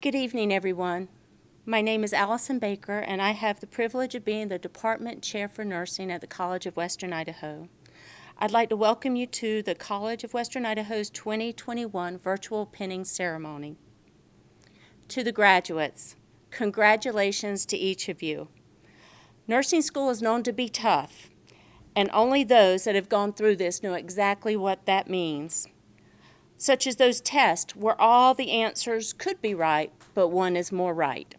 Good evening, everyone. My name is Allison Baker, and I have the privilege of being the Department Chair for Nursing at the College of Western Idaho. I'd like to welcome you to the College of Western Idaho's 2021 Virtual Pinning Ceremony. To the graduates, congratulations to each of you. Nursing school is known to be tough, and only those that have gone through this know exactly what that means. Such as those tests where all the answers could be right, but one is more right.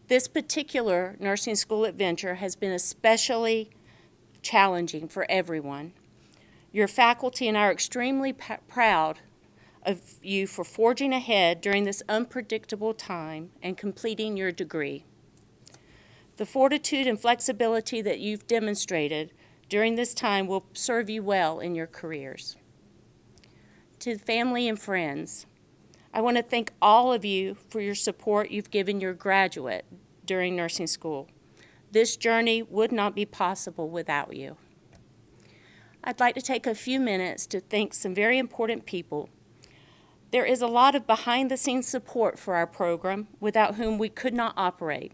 This particular nursing school adventure has been especially challenging for everyone. Your faculty and I are extremely proud of you for forging ahead during this unpredictable time and completing your degree. The fortitude and flexibility that you've demonstrated during this time will serve you well in your careers. To family and friends, I want to thank all of you for your support you've given your graduate during nursing school. This journey would not be possible without you. I'd like to take a few minutes to thank some very important people. There is a lot of behind-the-scenes support for our program without whom we could not operate,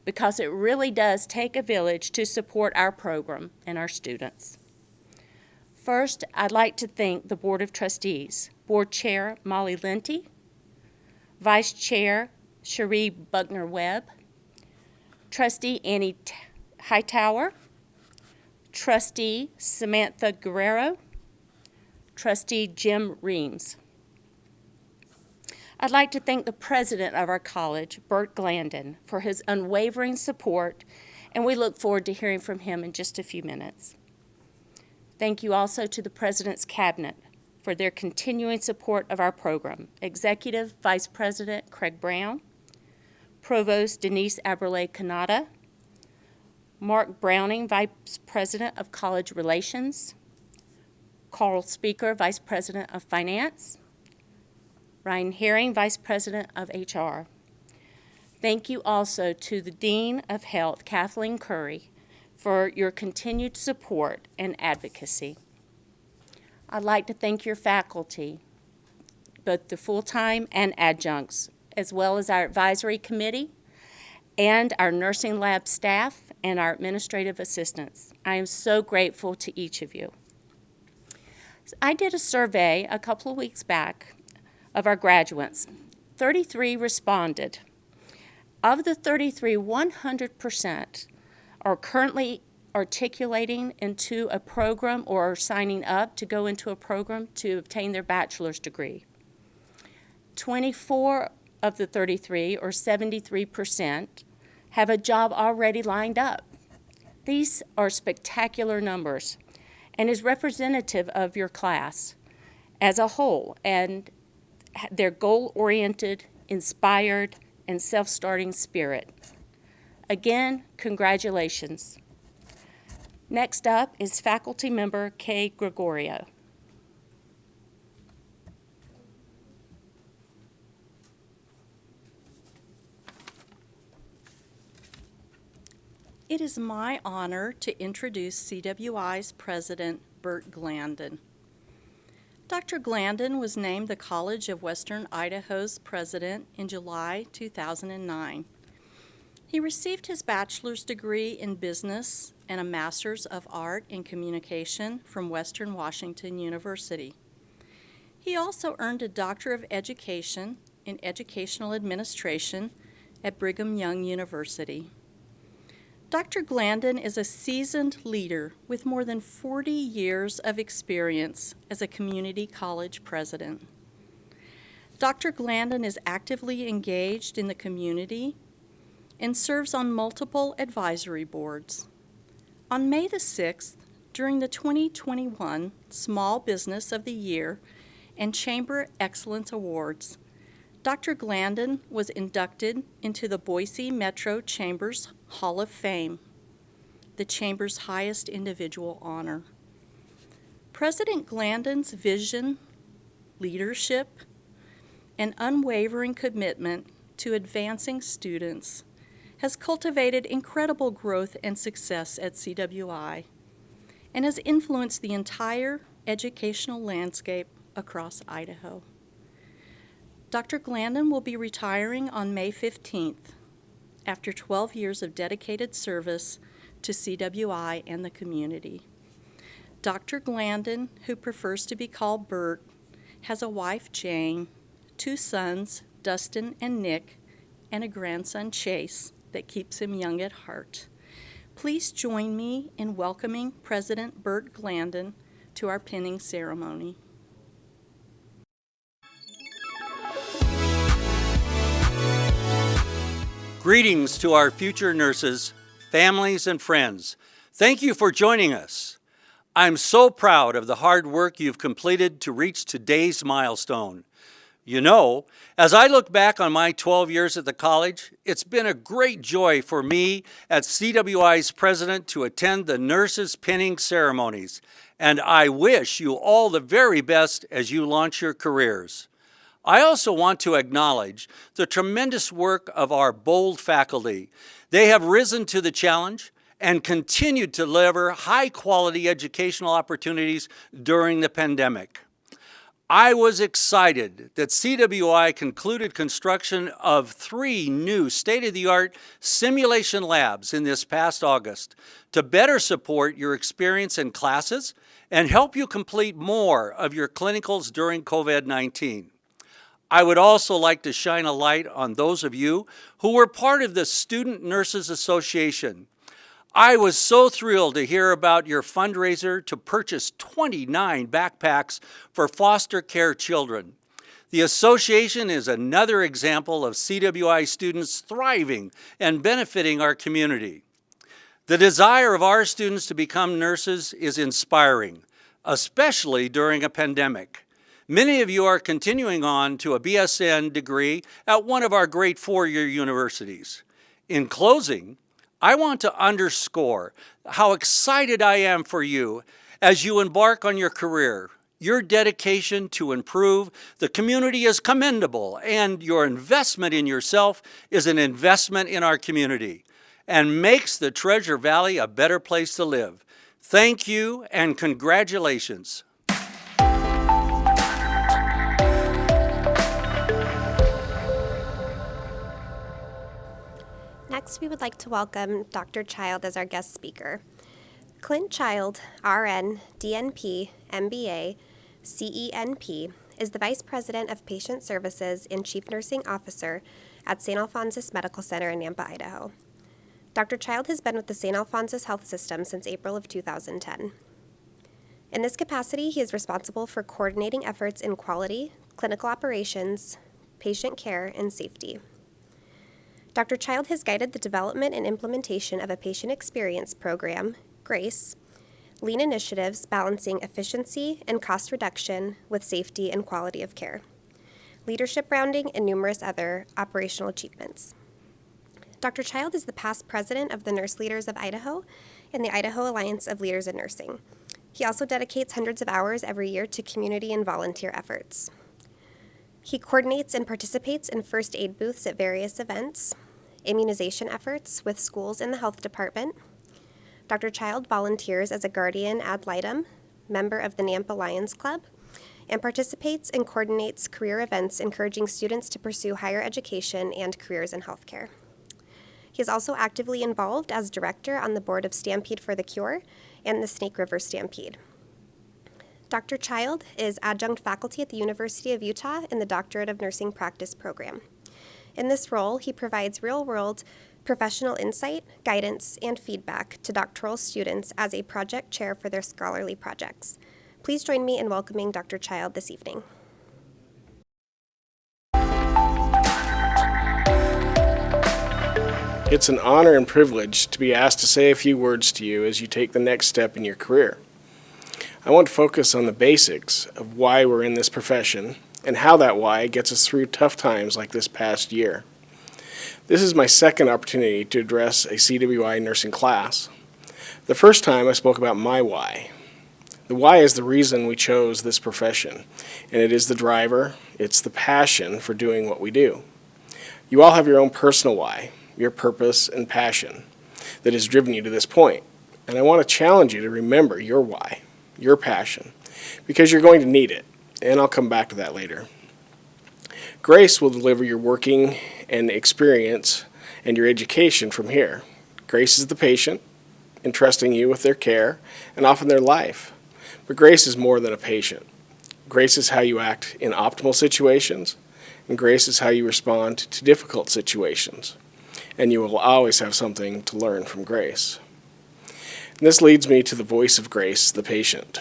because it really does take a village to support our program and our students. First, I'd like to thank the Board of Trustees, Board Chair Molly Linty, Vice Chair Cherie Buckner-Webb, Trustee Annie Hightower, Trustee Samantha Guerrero, Trustee Jim Reams. I'd like to thank the President of our college, Bert Glandon, for his unwavering support, and we look forward to hearing from him in just a few minutes. Thank you also to the President's Cabinet for their continuing support of our program. Executive Vice President Craig Brown, Provost Denise Aberle-Canada, Mark Browning, Vice President of College Relations, Carl Speaker, Vice President of Finance, Ryan Herring, Vice President of HR. Thank you also to the Dean of Health, Kathleen Curry, for your continued support and advocacy. I'd like to thank your faculty, both the full-time and adjuncts, as well as our advisory committee and our nursing lab staff and our administrative assistants. I am so grateful to each of you. I did a survey a couple of weeks back of our graduates. 33 responded. Of the 33, 100% are currently articulating into a program or are signing up to go into a program to obtain their bachelor's degree. 24 of the 33, or 73%, have a job already lined up. These are spectacular numbers and is representative of your class as a whole and their goal-oriented, inspired, and self-starting spirit. Again, congratulations. Next up is faculty member Kay Gregorio. It is my honor to introduce CWI's president, Bert Glandon. Dr. Glandon was named the College of Western Idaho's president in July 2009. He received his bachelor's degree in business and a master's of art in communication from Western Washington University. He also earned a Doctor of Education in Educational Administration at Brigham Young University. Dr. Glandon is a seasoned leader with more than 40 years of experience as a community college president. Dr. Glandon is actively engaged in the community and serves on multiple advisory boards. On May the 6th, during the 2021 Small Business of the Year and Chamber Excellence Awards, Dr. Glandon was inducted into the Boise Metro Chamber's Hall of Fame, the Chamber's highest individual honor. President Glandon's vision, leadership, and unwavering commitment to advancing students has cultivated incredible growth and success at CWI and has influenced the entire educational landscape across Idaho. Dr. Glandon will be retiring on May 15th after 12 years of dedicated service to CWI and the community. Dr. Glandon, who prefers to be called Bert, has a wife, Jane, 2 sons, Dustin and Nick, and a grandson, Chase, that keeps him young at heart. Please join me in welcoming President Bert Glandon to our pinning ceremony. Greetings to our future nurses, families, and friends. Thank you for joining us. I'm so proud of the hard work you've completed to reach today's milestone. You know, as I look back on my 12 years at the college, it's been a great joy for me as CWI's president to attend the nurses' pinning ceremonies, and I wish you all the very best as you launch your careers. I also want to acknowledge the tremendous work of our bold faculty. They have risen to the challenge and continued to deliver high-quality educational opportunities during the pandemic. I was excited that CWI concluded construction of 3 new state-of-the-art simulation labs in this past August to better support your experience in classes and help you complete more of your clinicals during COVID-19. I would also like to shine a light on those of you who were part of the Student Nurses Association. I was so thrilled to hear about your fundraiser to purchase 29 backpacks for foster care children. The association is another example of CWI students thriving and benefiting our community. The desire of our students to become nurses is inspiring, especially during a pandemic. Many of you are continuing on to a BSN degree at one of our great 4-year universities. In closing, I want to underscore how excited I am for you as you embark on your career. Your dedication to improve the community is commendable, and your investment in yourself is an investment in our community and makes the Treasure Valley a better place to live. Thank you and congratulations. Next, we would like to welcome Dr. Child as our guest speaker. Clint Child, RN, DNP, MBA, CENP, is the Vice President of Patient Services and Chief Nursing Officer at St. Alphonsus Medical Center in Nampa, Idaho. Dr. Child has been with the St. Alphonsus Health System since April of 2010. In this capacity, he is responsible for coordinating efforts in quality, clinical operations, patient care, and safety. Dr. Child has guided the development and implementation of a patient experience program, GRACE, lean initiatives balancing efficiency and cost reduction with safety and quality of care, leadership rounding, and numerous other operational achievements. Dr. Child is the past president of the Nurse Leaders of Idaho and the Idaho Alliance of Leaders in Nursing. He also dedicates hundreds of hours every year to community and volunteer efforts. He coordinates and participates in first aid booths at various events, immunization efforts with schools in the health department. Dr. Child volunteers as a guardian ad litem, member of the Nampa Lions Club, and participates and coordinates career events encouraging students to pursue higher education and careers in healthcare. He is also actively involved as director on the board of Stampede for the Cure and the Snake River Stampede. Dr. Child is adjunct faculty at the University of Utah in the Doctorate of Nursing Practice program. In this role, he provides real-world professional insight, guidance, and feedback to doctoral students as a project chair for their scholarly projects. Please join me in welcoming Dr. Child this evening. It's an honor and privilege to be asked to say a few words to you as you take the next step in your career. I want to focus on the basics of why we're in this profession and how that why gets us through tough times like this past year. This is my second opportunity to address a CWI nursing class. The first time I spoke about my why. The why is the reason we chose this profession, and it is the driver, it's the passion for doing what we do. You all have your own personal why, your purpose and passion that has driven you to this point. And I want to challenge you to remember your why, your passion, because you're going to need it, and I'll come back to that later. Grace will deliver your working and experience and your education from here. Grace is the patient, entrusting you with their care and often their life. But grace is more than a patient. Grace is how you act in optimal situations, and grace is how you respond to difficult situations. And you will always have something to learn from grace. And this leads me to the voice of Grace, the patient.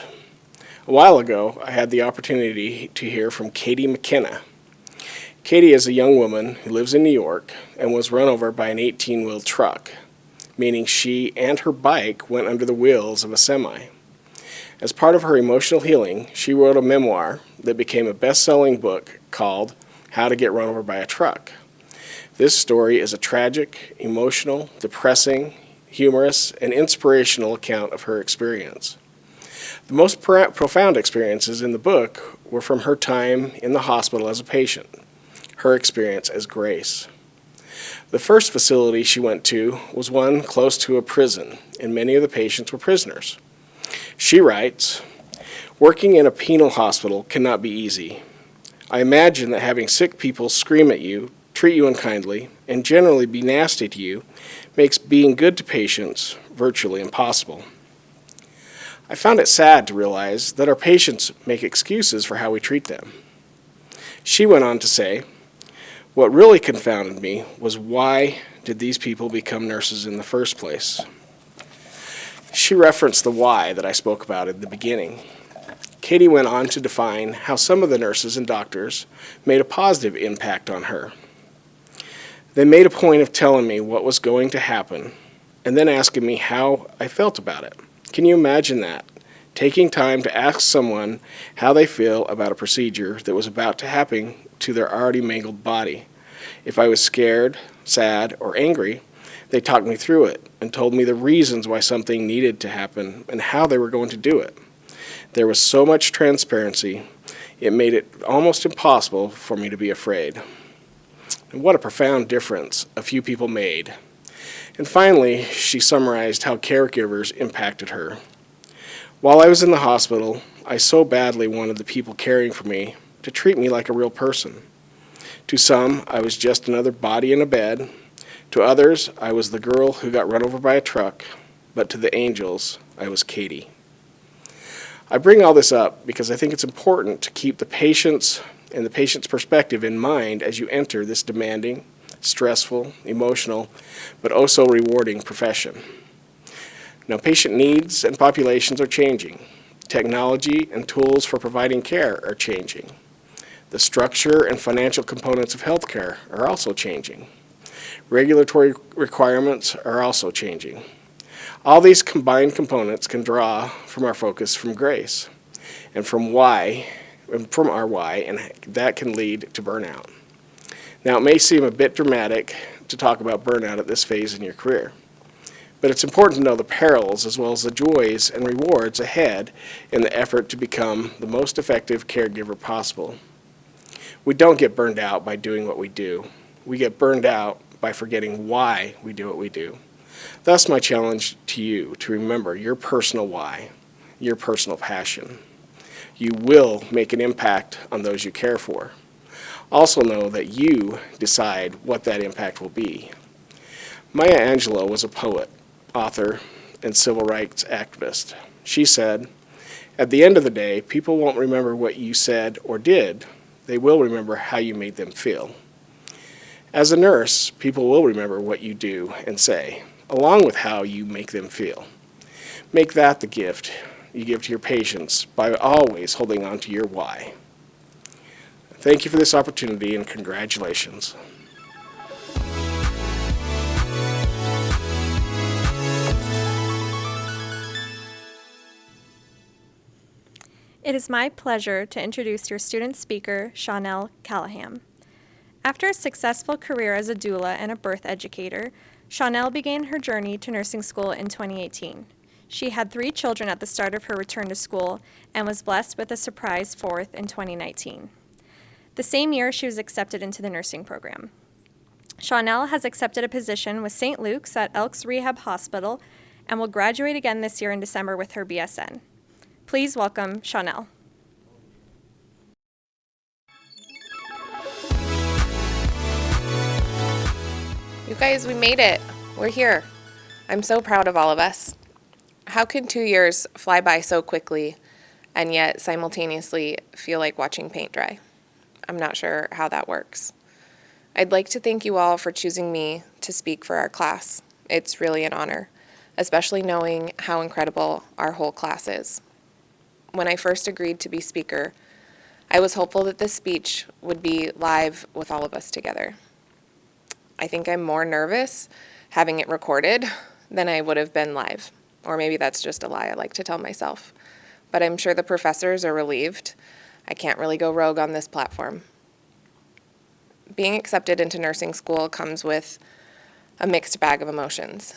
A while ago, I had the opportunity to hear from Katie Mckenna. Katie is a young woman who lives in New York and was run over by an 18-wheel truck, meaning she and her bike went under the wheels of a semi. As part of her emotional healing, she wrote a memoir that became a best-selling book called How to Get Run Over by a Truck. This story is a tragic, emotional, depressing, humorous, and inspirational account of her experience. The most profound experiences in the book were from her time in the hospital as a patient, her experience as Grace. The first facility she went to was one close to a prison, and many of the patients were prisoners. She writes, "Working in a penal hospital cannot be easy. I imagine that having sick people scream at you, treat you unkindly, and generally be nasty to you makes being good to patients virtually impossible. I found it sad to realize that our patients make excuses for how we treat them." She went on to say, "What really confounded me was why did these people become nurses in the first place?" She referenced the why that I spoke about in the beginning. Katie went on to define how some of the nurses and doctors made a positive impact on her. They made a point of telling me what was going to happen and then asking me how I felt about it. Can you imagine that? Taking time to ask someone how they feel about a procedure that was about to happen to their already mangled body. If I was scared, sad, or angry, they talked me through it and told me the reasons why something needed to happen and how they were going to do it. There was so much transparency, it made it almost impossible for me to be afraid. And what a profound difference a few people made. And finally, she summarized how caregivers impacted her. While I was in the hospital, I so badly wanted the people caring for me to treat me like a real person. To some, I was just another body in a bed. To others, I was the girl who got run over by a truck. But to the angels, I was Katie. I bring all this up because I think it's important to keep the patients and the patient's perspective in mind as you enter this demanding, stressful, emotional, but oh so rewarding profession. Now, patient needs and populations are changing. Technology and tools for providing care are changing. The structure and financial components of healthcare are also changing. Regulatory requirements are also changing. All these combined components can draw from our focus from grace and from our why, and that can lead to burnout. Now, it may seem a bit dramatic to talk about burnout at this phase in your career, but it's important to know the perils as well as the joys and rewards ahead in the effort to become the most effective caregiver possible. We don't get burned out by doing what we do. We get burned out by forgetting why we do what we do. Thus, my challenge to you to remember your personal why, your personal passion. You will make an impact on those you care for. Also know that you decide what that impact will be. Maya Angelou was a poet, author, and civil rights activist. She said, "At the end of the day, people won't remember what you said or did. They will remember how you made them feel." As a nurse, people will remember what you do and say, along with how you make them feel. Make that the gift you give to your patients by always holding on to your why. Thank you for this opportunity and congratulations. It is my pleasure to introduce your student speaker, Shawnelle Callahan. After a successful career as a doula and a birth educator, Shawnelle began her journey to nursing school in 2018. She had 3 children at the start of her return to school and was blessed with a surprise 4th in 2019. The same year, she was accepted into the nursing program. Shawnelle has accepted a position with St. Luke's at Elks Rehab Hospital and will graduate again this year in December with her BSN. Please welcome Shawnelle. guys, we made it. We're here. I'm so proud of all of us. How can 2 years fly by so quickly and yet simultaneously feel like watching paint dry? I'm not sure how that works. I'd like to thank you all for choosing me to speak for our class. It's really an honor, especially knowing how incredible our whole class is. When I first agreed to be speaker, I was hopeful that this speech would be live with all of us together. I think I'm more nervous having it recorded than I would have been live. Or maybe that's just a lie I like to tell myself. But I'm sure the professors are relieved. I can't really go rogue on this platform. Being accepted into nursing school comes with a mixed bag of emotions.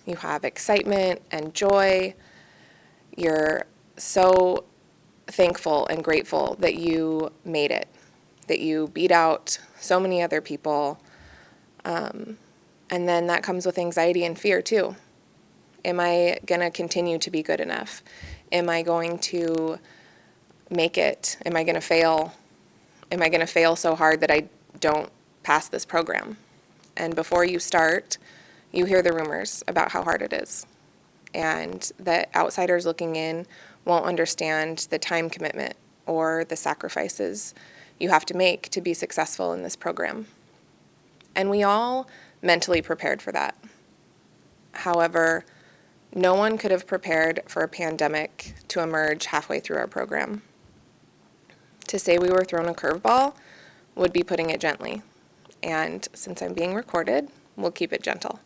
You have excitement and joy. You're so thankful and grateful that you made it, that you beat out so many other people. And then that comes with anxiety and fear too. Am I going to continue to be good enough? Am I going to make it? Am I going to fail? Am I going to fail so hard that I don't pass this program? And before you start, you hear the rumors about how hard it is, and that outsiders looking in won't understand the time commitment or the sacrifices you have to make to be successful in this program. And we all mentally prepared for that. However, no one could have prepared for a pandemic to emerge halfway through our program. To say we were thrown a curveball would be putting it gently. And since I'm being recorded, we'll keep it gentle.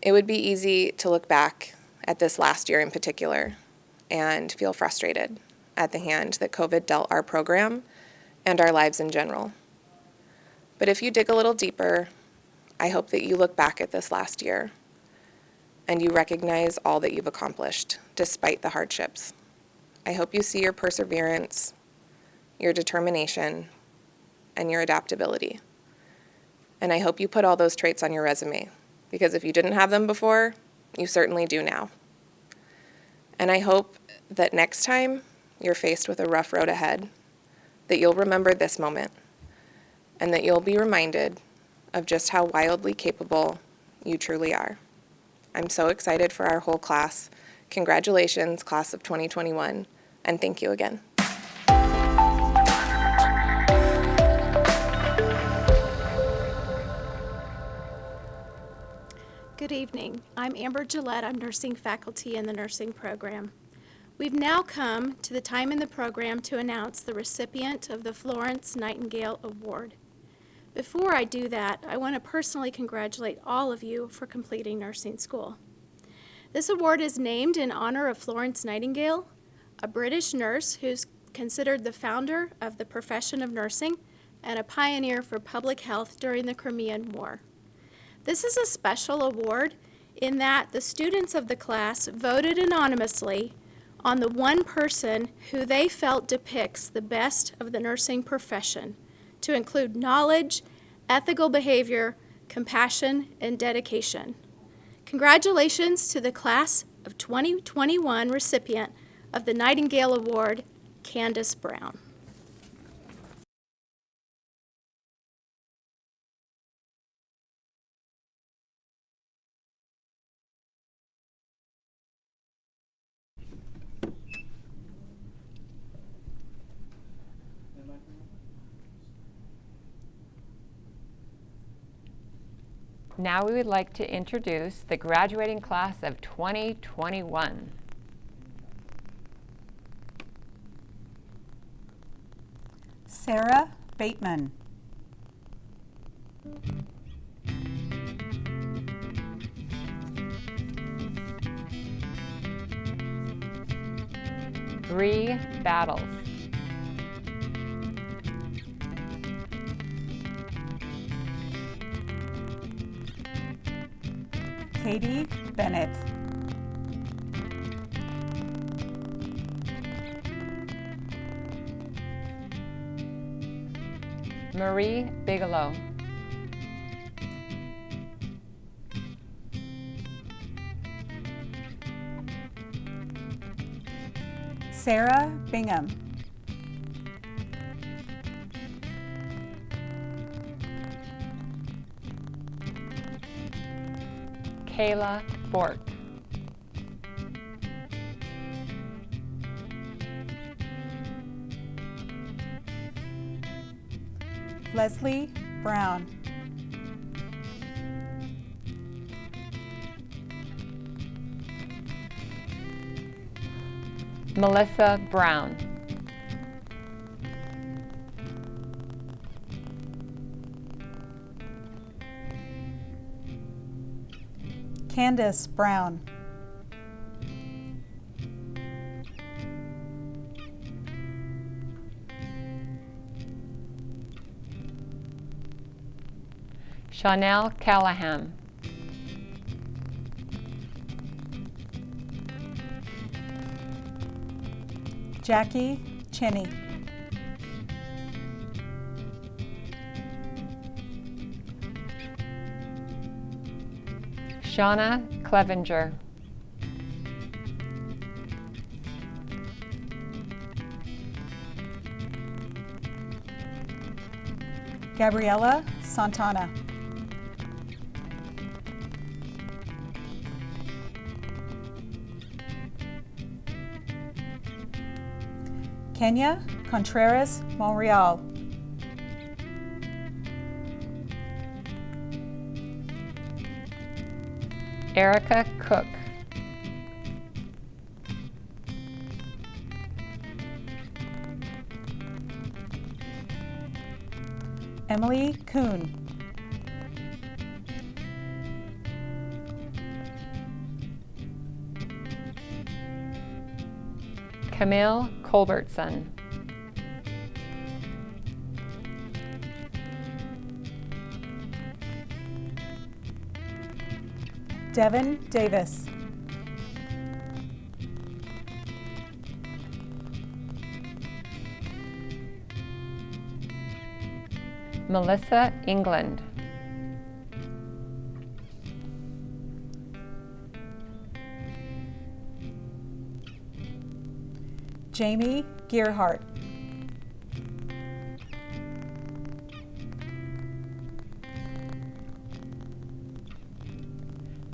It would be easy to look back at this last year in particular and feel frustrated at the hand that COVID dealt our program and our lives in general. But if you dig a little deeper, I hope that you look back at this last year and you recognize all that you've accomplished despite the hardships. I hope you see your perseverance, your determination, and your adaptability. And I hope you put all those traits on your resume, because if you didn't have them before, you certainly do now. And I hope that next time you're faced with a rough road ahead, that you'll remember this moment, and that you'll be reminded of just how wildly capable you truly are. I'm so excited for our whole class. Congratulations, class of 2021, and thank you again. Good evening. I'm Amber Gillette. I'm nursing faculty in the nursing program. We've now come to the time in the program to announce the recipient of the Florence Nightingale Award. Before I do that, I want to personally congratulate all of you for completing nursing school. This award is named in honor of Florence Nightingale, a British nurse who's considered the founder of the profession of nursing and a pioneer for public health during the Crimean War. This is a special award in that the students of the class voted anonymously on the one person who they felt depicts the best of the nursing profession, to include knowledge, ethical behavior, compassion, and dedication. Congratulations to the class of 2021 recipient of the Nightingale Award, Candace Brown. Now we would like to introduce the graduating class of 2021. Sarah Bateman. Bree Battles. Katie Bennett. Marie Bigelow. Sarah Bingham. Kayla Bork. Leslie Brown. Melissa Brown. Candace Brown. Shawnelle Callahan. Jackie Cheney. Shauna Clevenger. Gabriella Santana. Kenya Contreras Monreal. Erica Cook. Emily Kuhn. Camille Colbertson. Devin Davis. Melissa England. Jamie Gearhart.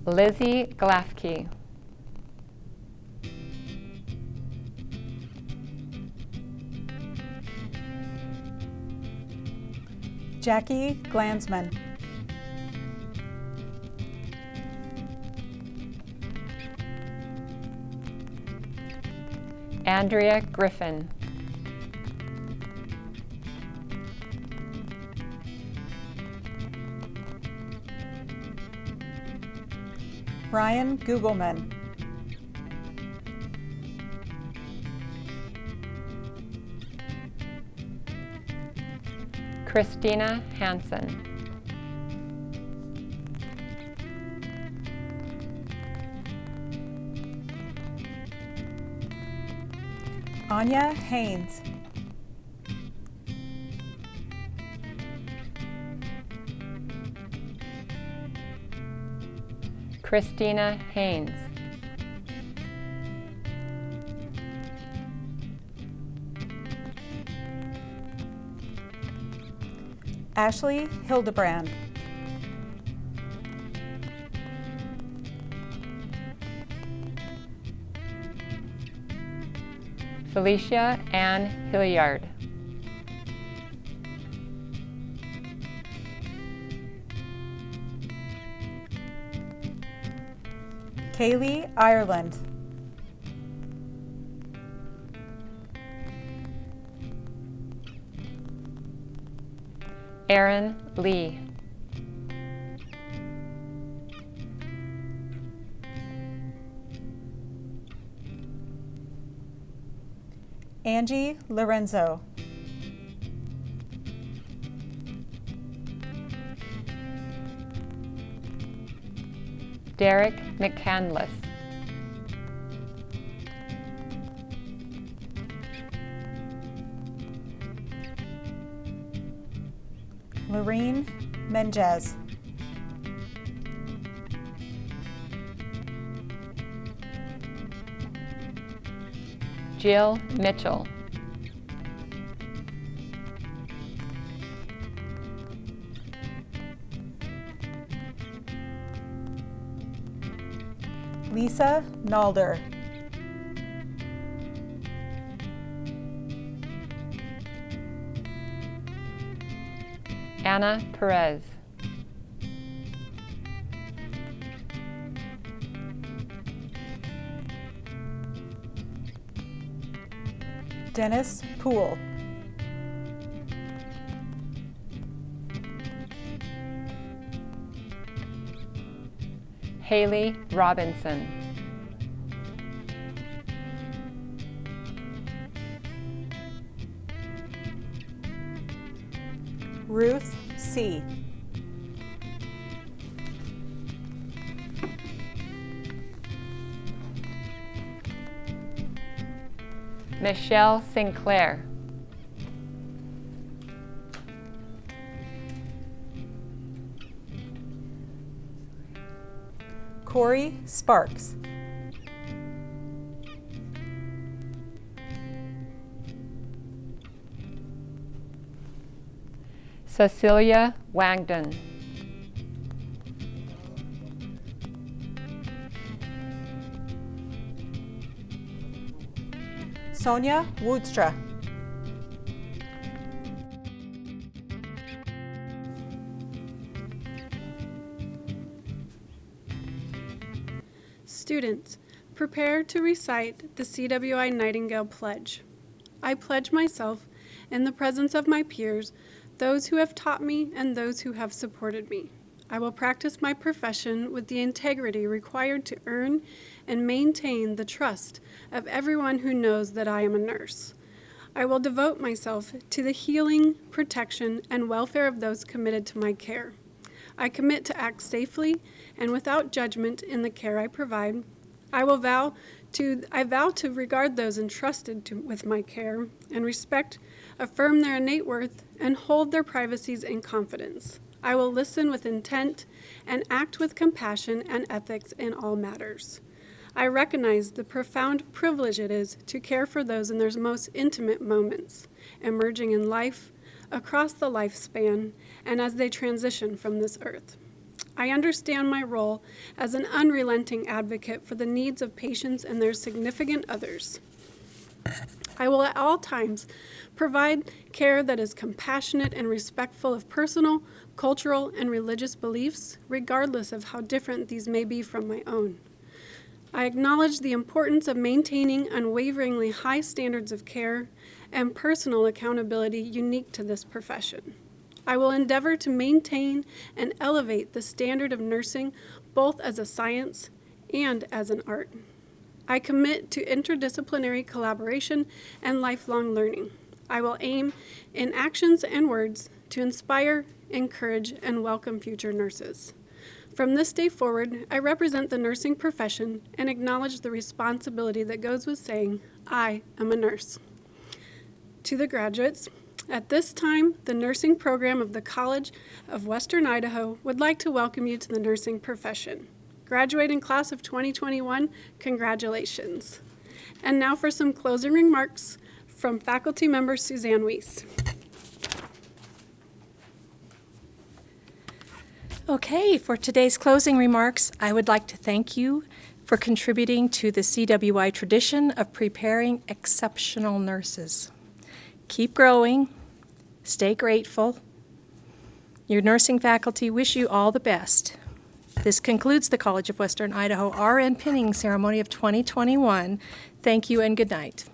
Lizzie Glafke. Jackie Glansman. Andrea Griffin. Ryan Googleman. Christina Hansen. Anya Haynes. Christina Haynes. Ashley Hildebrand. Felicia Ann Hilliard. Kaylee Ireland. Aaron Lee. Angie Lorenzo. Derek McCandless. Lorene Menjez. Jill Mitchell. Lisa Nalder. Anna Perez. Dennis Poole. Haley Robinson. Ruth C. Michelle Sinclair. Corey Sparks. Cecilia Wangdon. Sonia Woodstra. Students, prepare to recite the CWI Nightingale Pledge. I pledge myself, in the presence of my peers, those who have taught me and those who have supported me. I will practice my profession with the integrity required to earn and maintain the trust of everyone who knows that I am a nurse. I will devote myself to the healing, protection, and welfare of those committed to my care. I commit to act safely and without judgment in the care I provide. I vow to regard those entrusted with my care and respect, affirm their innate worth, and hold their privacies in confidence. I will listen with intent and act with compassion and ethics in all matters. I recognize the profound privilege it is to care for those in their most intimate moments, emerging in life, across the lifespan, and as they transition from this earth. I understand my role as an unrelenting advocate for the needs of patients and their significant others. I will at all times provide care that is compassionate and respectful of personal, cultural, and religious beliefs, regardless of how different these may be from my own. I acknowledge the importance of maintaining unwaveringly high standards of care and personal accountability unique to this profession. I will endeavor to maintain and elevate the standard of nursing both as a science and as an art. I commit to interdisciplinary collaboration and lifelong learning. I will aim in actions and words to inspire, encourage, and welcome future nurses. From this day forward, I represent the nursing profession and acknowledge the responsibility that goes with saying, I am a nurse. To the graduates, at this time, the nursing program of the College of Western Idaho would like to welcome you to the nursing profession. Graduating class of 2021, congratulations. And now for some closing remarks from faculty member Suzanne Weiss. Okay, for today's closing remarks, I would like to thank you for contributing to the CWI tradition of preparing exceptional nurses. Keep growing, stay grateful. Your nursing faculty wish you all the best. This concludes the College of Western Idaho RN pinning ceremony of 2021. Thank you and good night.